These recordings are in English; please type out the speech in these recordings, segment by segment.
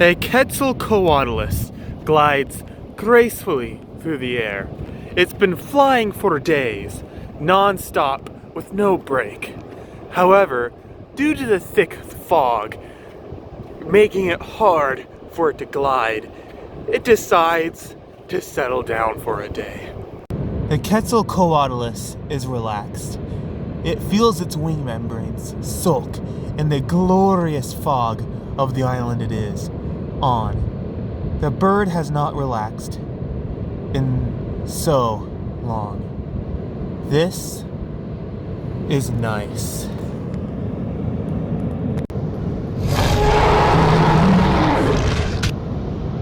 A Quetzalcoatlus glides gracefully through the air. It's been flying for days, non-stop, with no break. However, due to the thick fog making it hard for it to glide, it decides to settle down for a day. The Quetzalcoatlus is relaxed. It feels its wing membranes sulk in the glorious fog of the island it is on. The bird has not relaxed in so long. This is nice.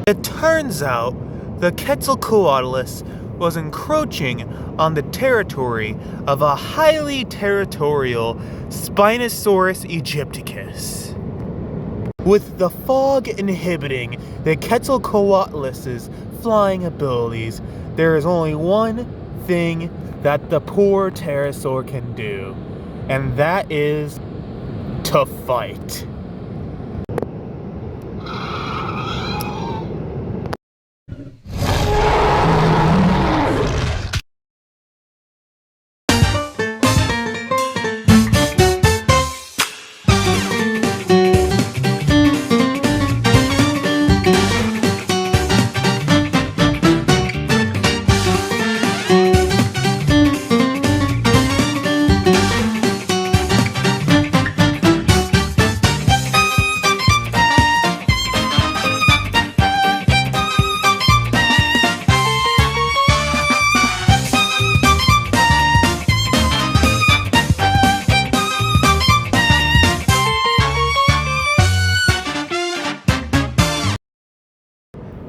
It turns out the Quetzalcoatlus was encroaching on the territory of a highly territorial Spinosaurus aegypticus. With the fog inhibiting the Quetzalcoatlus's flying abilities, there is only one thing that the poor pterosaur can do, and that is to fight.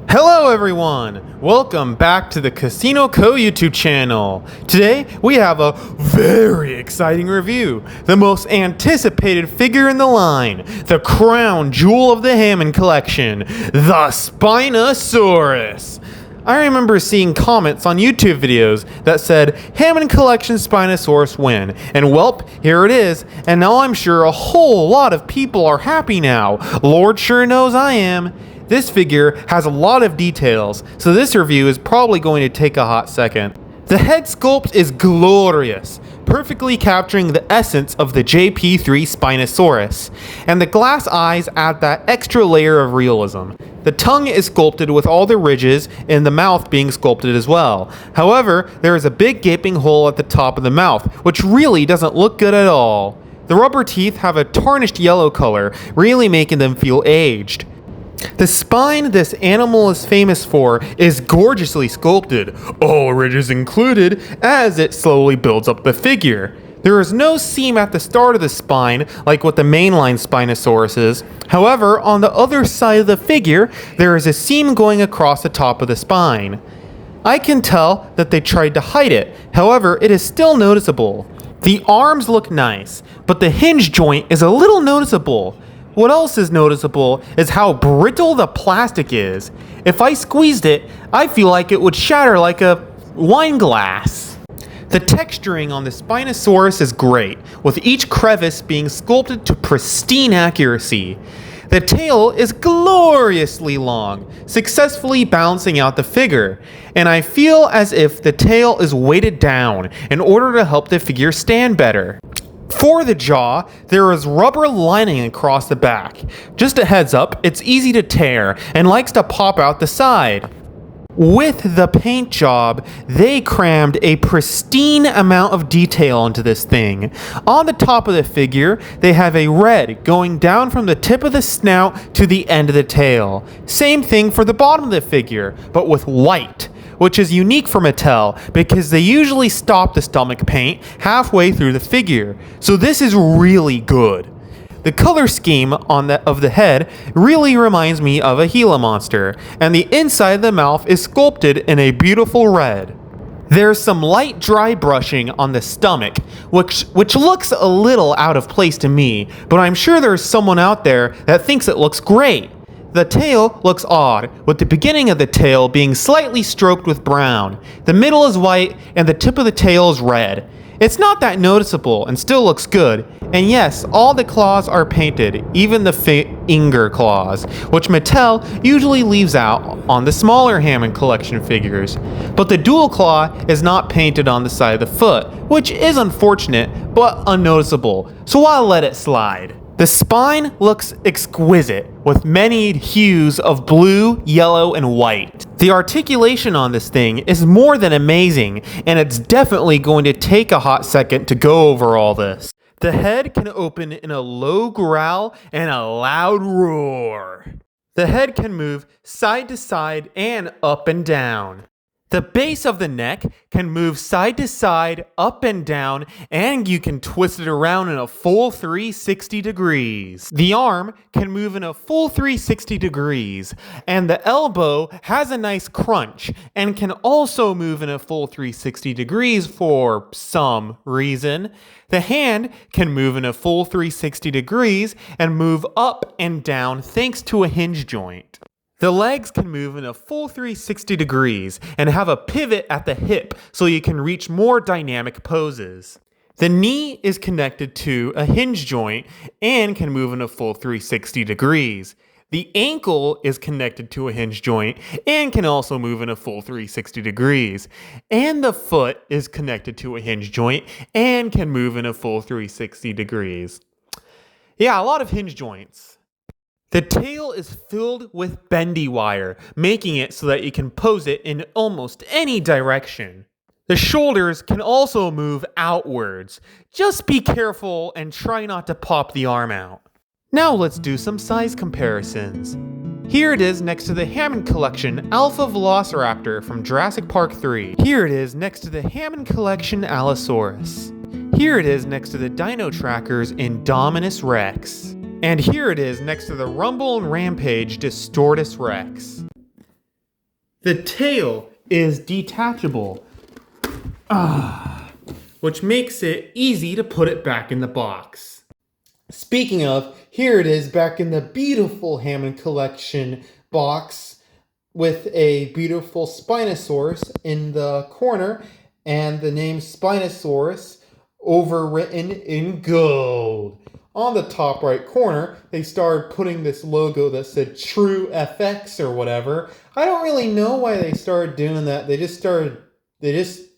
Hello everyone! Welcome back to the Casino Co YouTube channel. Today we have a very exciting review. The most anticipated figure in the line, the crown jewel of the Hammond Collection, the Spinosaurus. I remember seeing comments on YouTube videos that said Hammond Collection Spinosaurus win, and welp, here it is, and now I'm sure a whole lot of people are happy now. Lord sure knows I am. This figure has a lot of details, so this review is probably going to take a hot second. The head sculpt is glorious, perfectly capturing the essence of the JP3 Spinosaurus, and the glass eyes add that extra layer of realism. The tongue is sculpted with all the ridges and the mouth being sculpted as well. However, there is a big gaping hole at the top of the mouth, which really doesn't look good at all. The rubber teeth have a tarnished yellow color, really making them feel aged. The spine this animal is famous for is gorgeously sculpted, all ridges included, as it slowly builds up the figure. There is no seam at the start of the spine like with the mainline Spinosauruses. However, on the other side of the figure, there is a seam going across the top of the spine. I can tell that they tried to hide it, however, it is still noticeable. The arms look nice, but the hinge joint is a little noticeable. What else is noticeable is how brittle the plastic is. If I squeezed it, I feel like it would shatter like a wine glass. The texturing on the Spinosaurus is great, with each crevice being sculpted to pristine accuracy. The tail is gloriously long, successfully balancing out the figure, and I feel as if the tail is weighted down in order to help the figure stand better. For the jaw, there is rubber lining across the back. Just a heads up, it's easy to tear and likes to pop out the side. With the paint job, they crammed a pristine amount of detail into this thing. On the top of the figure, they have a red going down from the tip of the snout to the end of the tail. Same thing for the bottom of the figure, but with white, which is unique for Mattel because they usually stop the stomach paint halfway through the figure, so this is really good. The color scheme of the head really reminds me of a Gila monster, and the inside of the mouth is sculpted in a beautiful red. There's some light dry brushing on the stomach, which looks a little out of place to me, but I'm sure there's someone out there that thinks it looks great. The tail looks odd, with the beginning of the tail being slightly stroked with brown. The middle is white, and the tip of the tail is red. It's not that noticeable and still looks good, and yes, all the claws are painted, even the finger claws, which Mattel usually leaves out on the smaller Hammond Collection figures. But the dual claw is not painted on the side of the foot, which is unfortunate but unnoticeable, so I'll let it slide. The spine looks exquisite, with many hues of blue, yellow, and white. The articulation on this thing is more than amazing, and it's definitely going to take a hot second to go over all this. The head can open in a low growl and a loud roar. The head can move side to side and up and down. The base of the neck can move side to side, up and down, and you can twist it around in a full 360 degrees. The arm can move in a full 360 degrees, and the elbow has a nice crunch and can also move in a full 360 degrees for some reason. The hand can move in a full 360 degrees and move up and down thanks to a hinge joint. The legs can move in a full 360 degrees and have a pivot at the hip so you can reach more dynamic poses. The knee is connected to a hinge joint and can move in a full 360 degrees. The ankle is connected to a hinge joint and can also move in a full 360 degrees. And the foot is connected to a hinge joint and can move in a full 360 degrees. Yeah, a lot of hinge joints. The tail is filled with bendy wire, making it so that you can pose it in almost any direction. The shoulders can also move outwards. Just be careful and try not to pop the arm out. Now let's do some size comparisons. Here it is next to the Hammond Collection Alpha Velociraptor from Jurassic Park 3. Here it is next to the Hammond Collection Allosaurus. Here it is next to the Dino Trackers Indominus Rex. And here it is next to the Rumble and Rampage Distortus Rex. The tail is detachable, which makes it easy to put it back in the box. Speaking of, here it is back in the beautiful Hammond Collection box with a beautiful Spinosaurus in the corner and the name Spinosaurus overwritten in gold. On the top right corner, they started putting this logo that said True FX or whatever. I don't really know why they started doing that. They just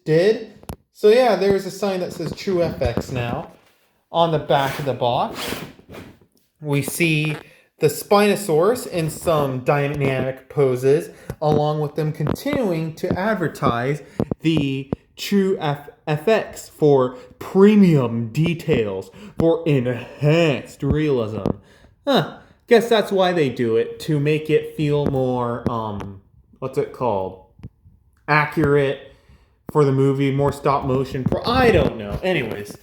did. So yeah, there's a sign that says True FX now. On the back of the box, we see the Spinosaurus in some dynamic poses, along with them continuing to advertise the True FX for premium details, for enhanced realism. Guess that's why they do it, to make it feel more, accurate for the movie, more stop motion. I don't know. Anyways,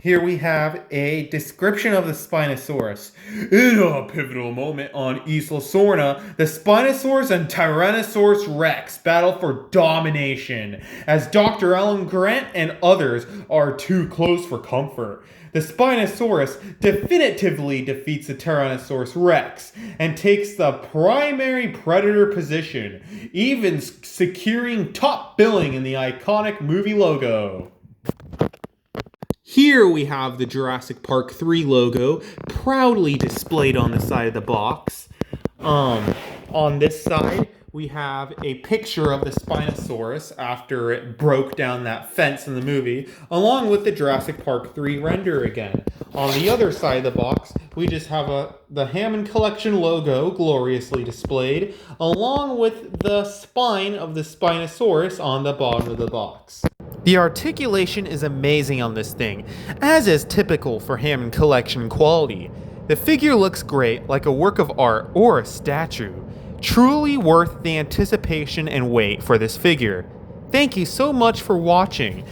here we have a description of the Spinosaurus. In a pivotal moment on Isla Sorna, the Spinosaurus and Tyrannosaurus Rex battle for domination, as Dr. Alan Grant and others are too close for comfort. The Spinosaurus definitively defeats the Tyrannosaurus Rex and takes the primary predator position, even securing top billing in the iconic movie logo. Here we have the Jurassic Park 3 logo proudly displayed on the side of the box. On this side, we have a picture of the Spinosaurus after it broke down that fence in the movie, along with the Jurassic Park 3 render again. On the other side of the box, we just have the Hammond Collection logo gloriously displayed, along with the spine of the Spinosaurus on the bottom of the box. The articulation is amazing on this thing, as is typical for Hammond Collection quality. The figure looks great, like a work of art or a statue. Truly worth the anticipation and wait for this figure. Thank you so much for watching,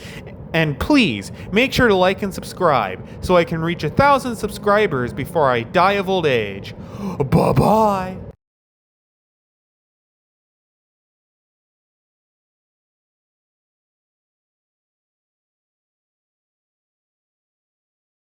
and please make sure to like and subscribe so I can reach 1,000 subscribers before I die of old age. Bye bye!